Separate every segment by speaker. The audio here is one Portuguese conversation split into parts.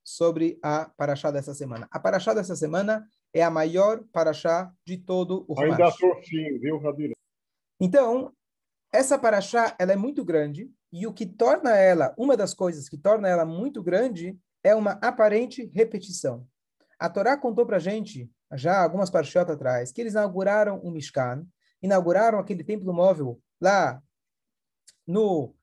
Speaker 1: sobre a paraxá dessa semana. A paraxá dessa semana é a maior paraxá de todo o Humash.
Speaker 2: Ainda estou sim, viu, Rabino?
Speaker 1: Então, essa paraxá, ela é muito grande, e o que torna ela, uma das coisas que torna ela muito grande, é uma aparente repetição. A Torá contou para a gente, já algumas parashiot atrás, que eles inauguraram o Mishkan, inauguraram aquele templo móvel lá no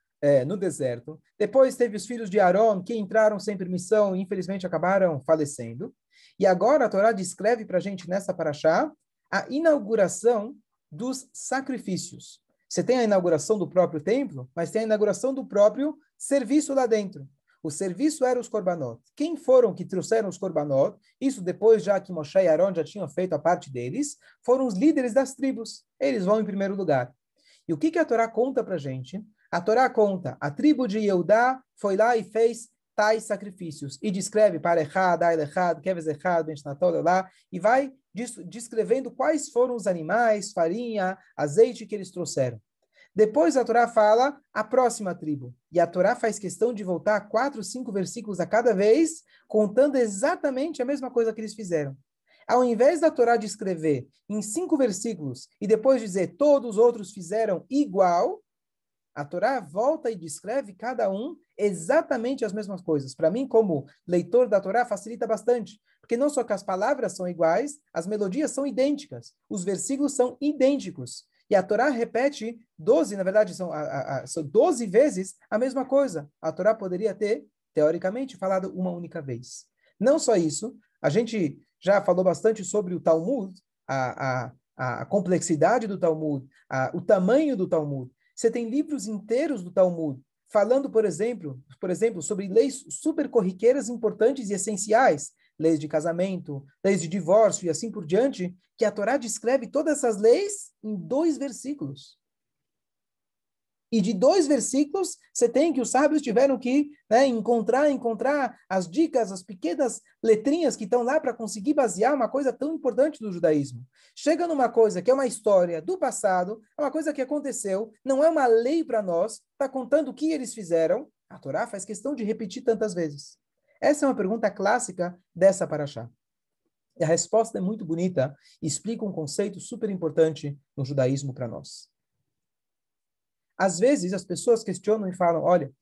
Speaker 1: deserto. Depois teve os filhos de Aaron, que entraram sem permissão e infelizmente acabaram falecendo. E agora a Torá descreve para a gente nessa paraxá a inauguração dos sacrifícios. Você tem a inauguração do próprio templo, mas tem a inauguração do próprio serviço lá dentro. O serviço era os korbanot. Quem foram que trouxeram os korbanot? Isso depois, já que Moshe e Aaron já tinham feito a parte deles, foram os líderes das tribos. Eles vão em primeiro lugar. E o que a Torá conta para a gente? A Torá conta, a tribo de Yehudá foi lá e fez tais sacrifícios. E descreve para Echad, Ail Echad, Keves Echad, Ben Shnatol lá, e vai descrevendo quais foram os animais, farinha, azeite que eles trouxeram. Depois a Torá fala a próxima tribo. E a Torá faz questão de voltar 4, 5 versículos a cada vez, contando exatamente a mesma coisa que eles fizeram. Ao invés da Torá descrever em 5 versículos e depois dizer todos os outros fizeram igual, a Torá volta e descreve cada um exatamente as mesmas coisas. Para mim, como leitor da Torá, facilita bastante. Porque não só que as palavras são iguais, as melodias são idênticas. Os versículos são idênticos. E a Torá repete 12, na verdade, são 12 vezes a mesma coisa. A Torá poderia ter, teoricamente, falado uma única vez. Não só isso, a gente já falou bastante sobre o Talmud, a complexidade do Talmud, o tamanho do Talmud. Você tem livros inteiros do Talmud, falando, por exemplo, sobre leis super corriqueiras, importantes e essenciais, leis de casamento, leis de divórcio e assim por diante, que a Torá descreve todas essas leis em 2 versículos. E de 2 versículos, você tem que os sábios tiveram que encontrar as dicas, as pequenas letrinhas que estão lá para conseguir basear uma coisa tão importante do judaísmo. Chega numa coisa que é uma história do passado, é uma coisa que aconteceu, não é uma lei para nós, está contando o que eles fizeram, a Torá faz questão de repetir tantas vezes. Essa é uma pergunta clássica dessa paraxá. E a resposta é muito bonita e explica um conceito super importante no judaísmo para nós. Às vezes, as pessoas questionam e falam, olha,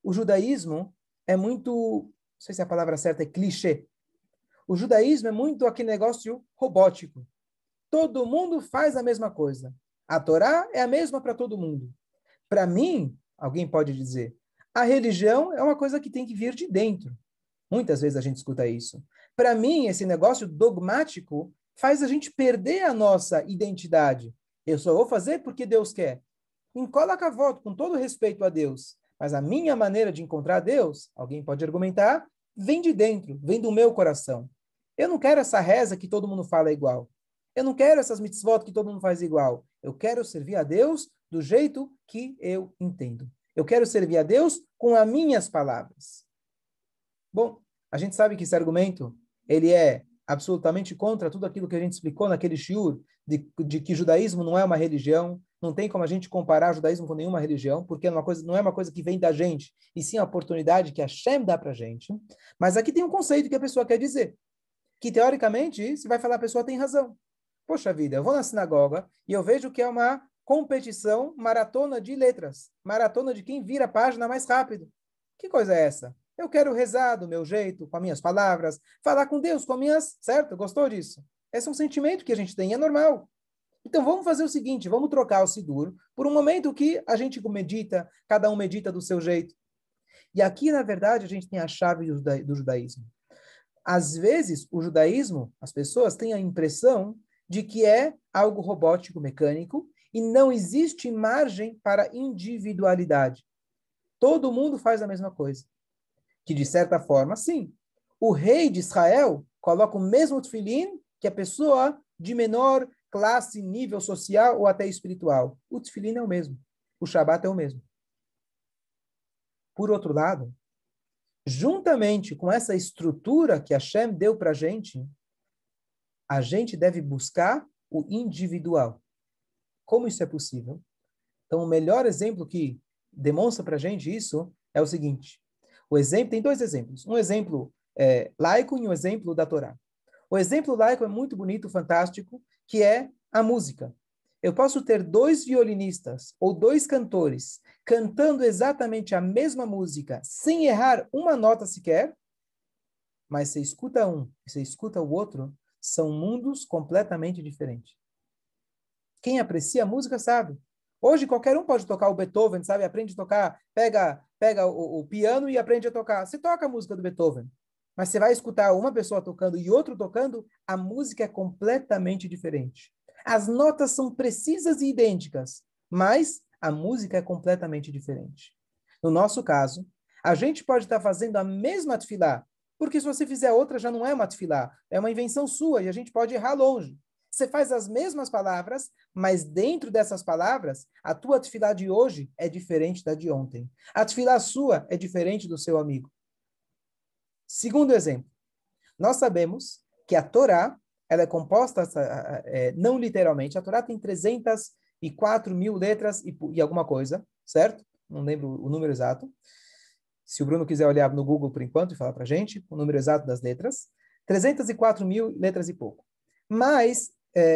Speaker 1: o judaísmo é muito, não sei se a palavra certa é clichê. O judaísmo é muito aquele negócio robótico. Todo mundo faz a mesma coisa. A Torá é a mesma para todo mundo. Para mim, alguém pode dizer, a religião é uma coisa que tem que vir de dentro. Muitas vezes a gente escuta isso. Para mim, esse negócio dogmático faz a gente perder a nossa identidade. Eu só vou fazer porque Deus quer. Coloca a voto, com todo respeito a Deus. Mas a minha maneira de encontrar Deus, alguém pode argumentar, vem de dentro, vem do meu coração. Eu não quero essa reza que todo mundo fala igual. Eu não quero essas mitzvot que todo mundo faz igual. Eu quero servir a Deus do jeito que eu entendo. Eu quero servir a Deus com as minhas palavras. Bom, a gente sabe que esse argumento, ele é absolutamente contra tudo aquilo que a gente explicou naquele shiur, de que judaísmo não é uma religião, não tem como a gente comparar judaísmo com nenhuma religião, porque não é uma coisa que vem da gente, e sim a oportunidade que a Hashem dá para a gente. Mas aqui tem um conceito que a pessoa quer dizer, que teoricamente, se vai falar, a pessoa tem razão. Poxa vida, eu vou na sinagoga e eu vejo que é uma competição, maratona de letras, maratona de quem vira a página mais rápido. Que coisa é essa? Eu quero rezar do meu jeito, com as minhas palavras, falar com Deus com as minhas, certo? Gostou disso? Esse é um sentimento que a gente tem, é normal. Então vamos fazer o seguinte, vamos trocar o Sidur por um momento que a gente medita, cada um medita do seu jeito. E aqui, na verdade, a gente tem a chave do judaísmo. Às vezes, o judaísmo, as pessoas têm a impressão de que é algo robótico, mecânico, e não existe margem para individualidade. Todo mundo faz a mesma coisa. Que, de certa forma, sim. O rei de Israel coloca o mesmo tefilim que a pessoa de menor classe, nível social ou até espiritual. O tefilim é o mesmo. O Shabat é o mesmo. Por outro lado, juntamente com essa estrutura que Hashem deu para a gente deve buscar o individual. Como isso é possível? Então, o melhor exemplo que demonstra para a gente isso é o seguinte. O exemplo tem 2 exemplos. Um exemplo laico e um exemplo da Torá. O exemplo laico é muito bonito, fantástico, que é a música. Eu posso ter dois violinistas ou dois cantores cantando exatamente a mesma música, sem errar uma nota sequer, mas você escuta um e você escuta o outro, são mundos completamente diferentes. Quem aprecia a música sabe. Hoje qualquer um pode tocar o Beethoven, sabe? Aprende a tocar, pega o piano e aprende a tocar. Você toca a música do Beethoven, mas você vai escutar uma pessoa tocando e outro tocando, a música é completamente diferente. As notas são precisas e idênticas, mas a música é completamente diferente. No nosso caso, a gente pode estar fazendo a mesma tefilá, porque se você fizer outra já não é uma tefilá, é uma invenção sua e a gente pode errar longe. Você faz as mesmas palavras, mas dentro dessas palavras, a tua tefilá de hoje é diferente da de ontem. A tefilá sua é diferente do seu amigo. Segundo exemplo, nós sabemos que a Torá, ela é composta, não literalmente, a Torá tem 304 mil letras e alguma coisa, certo? Não lembro o número exato. Se o Bruno quiser olhar no Google por enquanto e falar para a gente o número exato das letras, 304 mil letras e pouco. Mas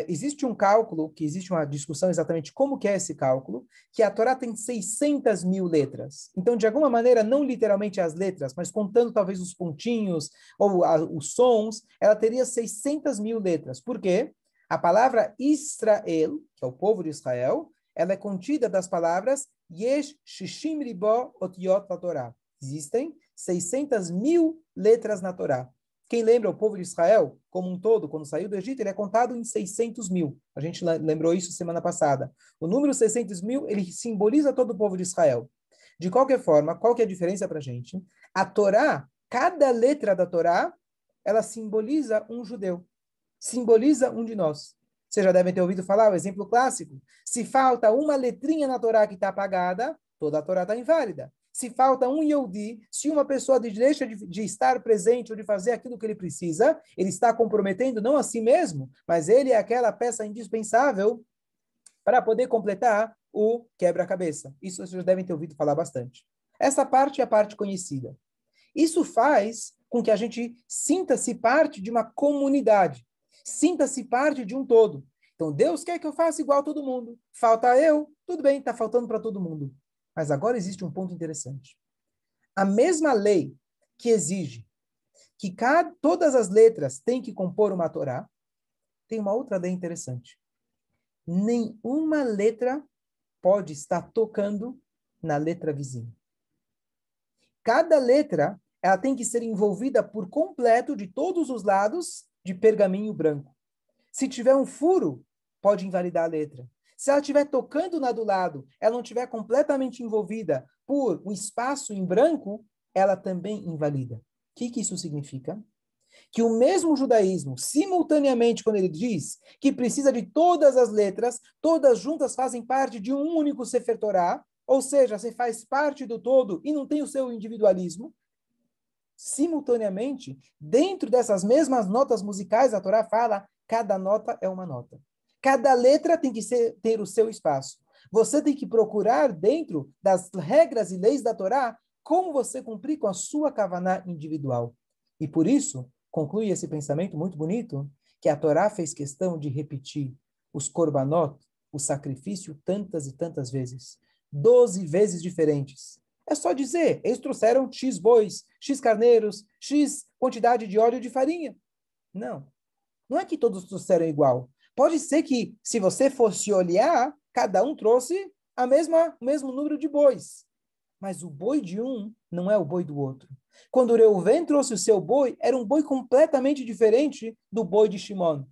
Speaker 1: existe um cálculo, que existe uma discussão exatamente como que é esse cálculo, que a Torá tem 600 mil letras. Então, de alguma maneira, não literalmente as letras, mas contando talvez os pontinhos ou os sons, ela teria 600 mil letras. Por quê? A palavra Israel, que é o povo de Israel, ela é contida das palavras Yesh Shishim Ribo Otiot Torá. Existem 600 mil letras na Torá. Quem lembra o povo de Israel, como um todo, quando saiu do Egito, ele é contado em 600 mil. A gente lembrou isso semana passada. O número 600 mil, ele simboliza todo o povo de Israel. De qualquer forma, qual que é a diferença para a gente? A Torá, cada letra da Torá, ela simboliza um judeu. Simboliza um de nós. Vocês já devem ter ouvido falar, o exemplo clássico. Se falta uma letrinha na Torá que está apagada, toda a Torá está inválida. Se falta um Yehudi, se uma pessoa deixa de estar presente ou de fazer aquilo que ele precisa, ele está comprometendo não a si mesmo, mas ele é aquela peça indispensável para poder completar o quebra-cabeça. Isso vocês já devem ter ouvido falar bastante. Essa parte é a parte conhecida. Isso faz com que a gente sinta-se parte de uma comunidade, sinta-se parte de um todo. Então, Deus quer que eu faça igual a todo mundo. Falta eu, tudo bem, está faltando para todo mundo. Mas agora existe um ponto interessante. A mesma lei que exige que todas as letras têm que compor uma Torá, tem uma outra lei interessante. Nenhuma letra pode estar tocando na letra vizinha. Cada letra, ela tem que ser envolvida por completo de todos os lados de pergaminho branco. Se tiver um furo, pode invalidar a letra. Se ela estiver tocando na do lado, ela não estiver completamente envolvida por um espaço em branco, ela também invalida. O que isso significa? Que o mesmo judaísmo, simultaneamente, quando ele diz que precisa de todas as letras, todas juntas fazem parte de um único Sefer Torá, ou seja, você faz parte do todo e não tem o seu individualismo, simultaneamente, dentro dessas mesmas notas musicais, a Torá fala, cada nota é uma nota. Cada letra tem que ter o seu espaço. Você tem que procurar, dentro das regras e leis da Torá, como você cumprir com a sua kavaná individual. E por isso, conclui esse pensamento muito bonito, que a Torá fez questão de repetir os korbanot, o sacrifício, tantas e tantas vezes. 12 vezes diferentes. É só dizer, eles trouxeram X bois, X carneiros, X quantidade de óleo de farinha. Não. Não é que todos trouxeram igual. Pode ser que, se você fosse olhar, cada um trouxe o mesmo número de bois. Mas o boi de um não é o boi do outro. Quando o Reuven trouxe o seu boi, era um boi completamente diferente do boi de Shimon.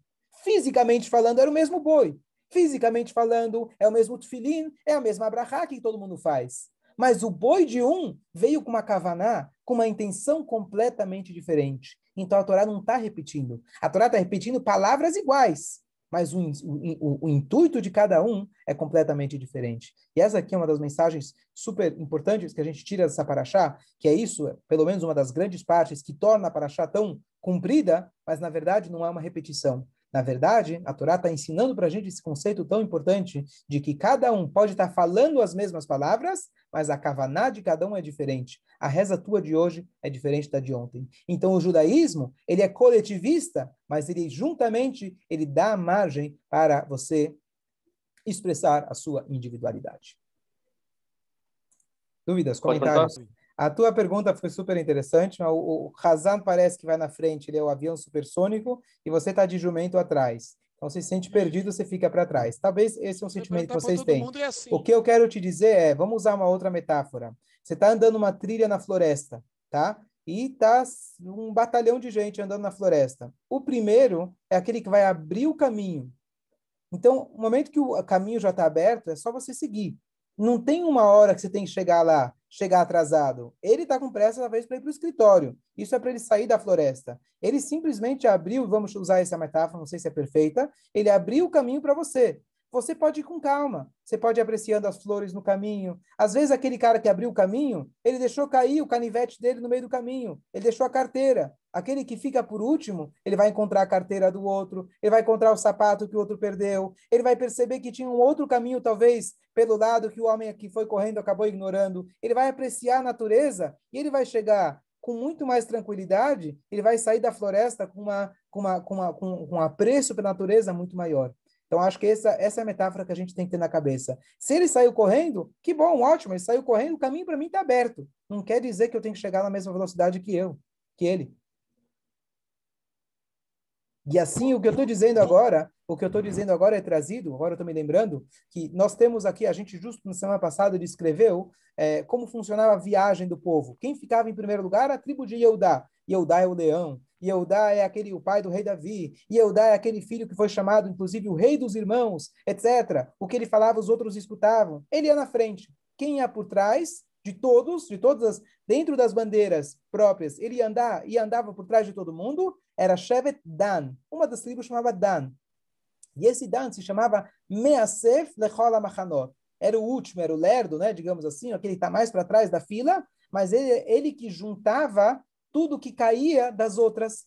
Speaker 1: Fisicamente falando, era o mesmo boi. Fisicamente falando, é o mesmo tefilim, é a mesma brachá que todo mundo faz. Mas o boi de um veio com uma kavaná, com uma intenção completamente diferente. Então a Torá não está repetindo. A Torá está repetindo palavras iguais, mas o intuito de cada um é completamente diferente. E essa aqui é uma das mensagens super importantes que a gente tira dessa paraxá, que é isso, pelo menos uma das grandes partes que torna a paraxá tão comprida, mas na verdade não é uma repetição. Na verdade, a Torá está ensinando para a gente esse conceito tão importante de que cada um pode estar falando as mesmas palavras, mas a kavaná de cada um é diferente. A reza tua de hoje é diferente da de ontem. Então, o judaísmo, ele é coletivista, mas ele juntamente, ele dá margem para você expressar a sua individualidade. Dúvidas,
Speaker 2: Pode perguntar?
Speaker 1: comentários? A tua pergunta foi super interessante. O Hazan parece que vai na frente, ele é o avião supersônico, e você está de jumento atrás. Então, você se sente perdido, você fica para trás. Talvez esse é um
Speaker 3: Você
Speaker 1: sentimento que
Speaker 3: perguntar para
Speaker 1: vocês
Speaker 3: todo
Speaker 1: têm.
Speaker 3: mundo é assim.
Speaker 1: O que eu quero te dizer é, vamos usar uma outra metáfora. Você está andando uma trilha na floresta, tá? E tá um batalhão de gente andando na floresta. O primeiro é aquele que vai abrir o caminho. Então, no momento que o caminho já está aberto, é só você seguir. Não tem uma hora que você tem que chegar lá, chegar atrasado. Ele está com pressa, talvez, para ir para o escritório. Isso é para ele sair da floresta. Ele simplesmente abriu, vamos usar essa metáfora, não sei se é perfeita, ele abriu o caminho para você. Você pode ir com calma. Você pode ir apreciando as flores no caminho. Às vezes, aquele cara que abriu o caminho, ele deixou cair o canivete dele no meio do caminho. Ele deixou a carteira. Aquele que fica por último, ele vai encontrar a carteira do outro, ele vai encontrar o sapato que o outro perdeu, ele vai perceber que tinha um outro caminho, talvez, pelo lado que o homem que foi correndo acabou ignorando. Ele vai apreciar a natureza e ele vai chegar com muito mais tranquilidade, ele vai sair da floresta com um apreço pela natureza muito maior. Então, acho que essa é a metáfora que a gente tem que ter na cabeça. Se ele saiu correndo, que bom, ótimo, ele saiu correndo, o caminho para mim está aberto. Não quer dizer que eu tenho que chegar na mesma velocidade que ele. E assim, o que eu estou dizendo agora é trazido, agora eu estou me lembrando, que nós temos aqui, a gente justo na semana passada descreveu como funcionava a viagem do povo. Quem ficava em primeiro lugar? A tribo de Yehudá. Yehudá é o leão. Yehudá é o pai do rei Davi. Yehudá é aquele filho que foi chamado, inclusive, o rei dos irmãos, etc. O que ele falava, os outros escutavam. Ele ia na frente. Quem ia por trás? Dentro das bandeiras próprias, ele andava por trás de todo mundo, era Shevet Dan. Uma das tribos chamava Dan. E esse Dan se chamava Measef Lechol HaMachanot. Era o último, era o lerdo, né, digamos assim, aquele que está mais para trás da fila, mas ele que juntava tudo que caía das outras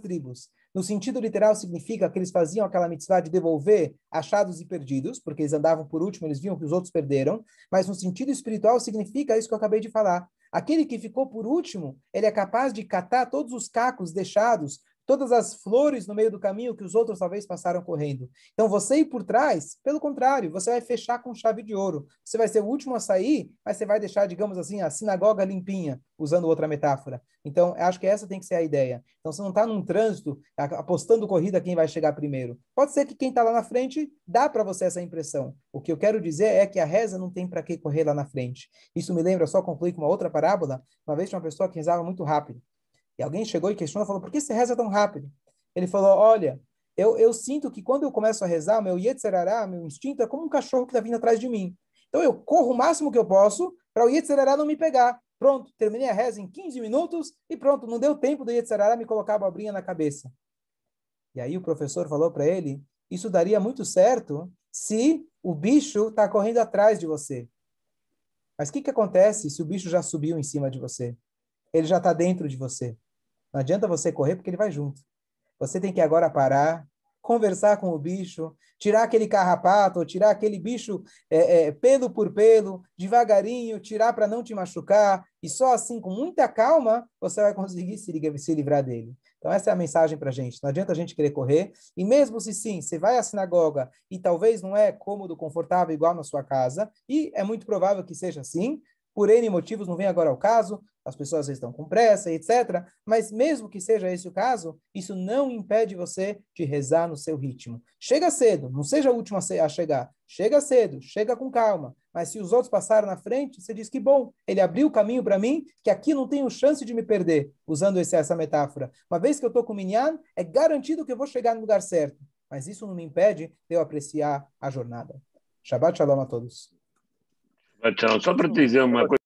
Speaker 1: tribos. No sentido literal, significa que eles faziam aquela mitzvah de devolver achados e perdidos, porque eles andavam por último, eles viam que os outros perderam, mas no sentido espiritual significa isso que eu acabei de falar. Aquele que ficou por último, ele é capaz de catar todos os cacos deixados, todas as flores no meio do caminho que os outros talvez passaram correndo. Então, você ir por trás, pelo contrário, você vai fechar com chave de ouro. Você vai ser o último a sair, mas você vai deixar, digamos assim, a sinagoga limpinha, usando outra metáfora. Então, acho que essa tem que ser a ideia. Então, você não está num trânsito apostando corrida quem vai chegar primeiro. Pode ser que quem está lá na frente dá para você essa impressão. O que eu quero dizer é que a reza não tem para que correr lá na frente. Isso me lembra, só concluir com uma outra parábola. Uma vez tinha uma pessoa que rezava muito rápido. E alguém chegou e questionou, falou, por que você reza tão rápido? Ele falou, olha, eu sinto que quando eu começo a rezar, meu Yetzirará, meu instinto, é como um cachorro que está vindo atrás de mim. Então eu corro o máximo que eu posso para o Yetzirará não me pegar. Pronto, terminei a reza em 15 minutos e pronto, não deu tempo do Yetzirará me colocar a abobrinha na cabeça. E aí o professor falou para ele, isso daria muito certo se o bicho está correndo atrás de você. Mas o que acontece se o bicho já subiu em cima de você? Ele já está dentro de você. Não adianta você correr porque ele vai junto. Você tem que agora parar, conversar com o bicho, tirar aquele carrapato, ou tirar aquele bicho pelo por pelo, devagarinho, tirar para não te machucar, e só assim, com muita calma, você vai conseguir se livrar dele. Então, essa é a mensagem para a gente. Não adianta a gente querer correr, e mesmo se sim, você vai à sinagoga e talvez não é cômodo, confortável, igual na sua casa, e é muito provável que seja assim, por N motivos, não vem agora ao caso, as pessoas às vezes estão com pressa, etc. Mas mesmo que seja esse o caso, isso não impede você de rezar no seu ritmo. Chega cedo, não seja o último a chegar. Chega cedo, chega com calma. Mas se os outros passaram na frente, você diz que bom, ele abriu o caminho para mim, que aqui não tenho chance de me perder, usando essa metáfora. Uma vez que eu estou com o minyan, é garantido que eu vou chegar no lugar certo. Mas isso não me impede de eu apreciar a jornada. Shabbat shalom a todos.
Speaker 2: Só para te dizer uma coisa.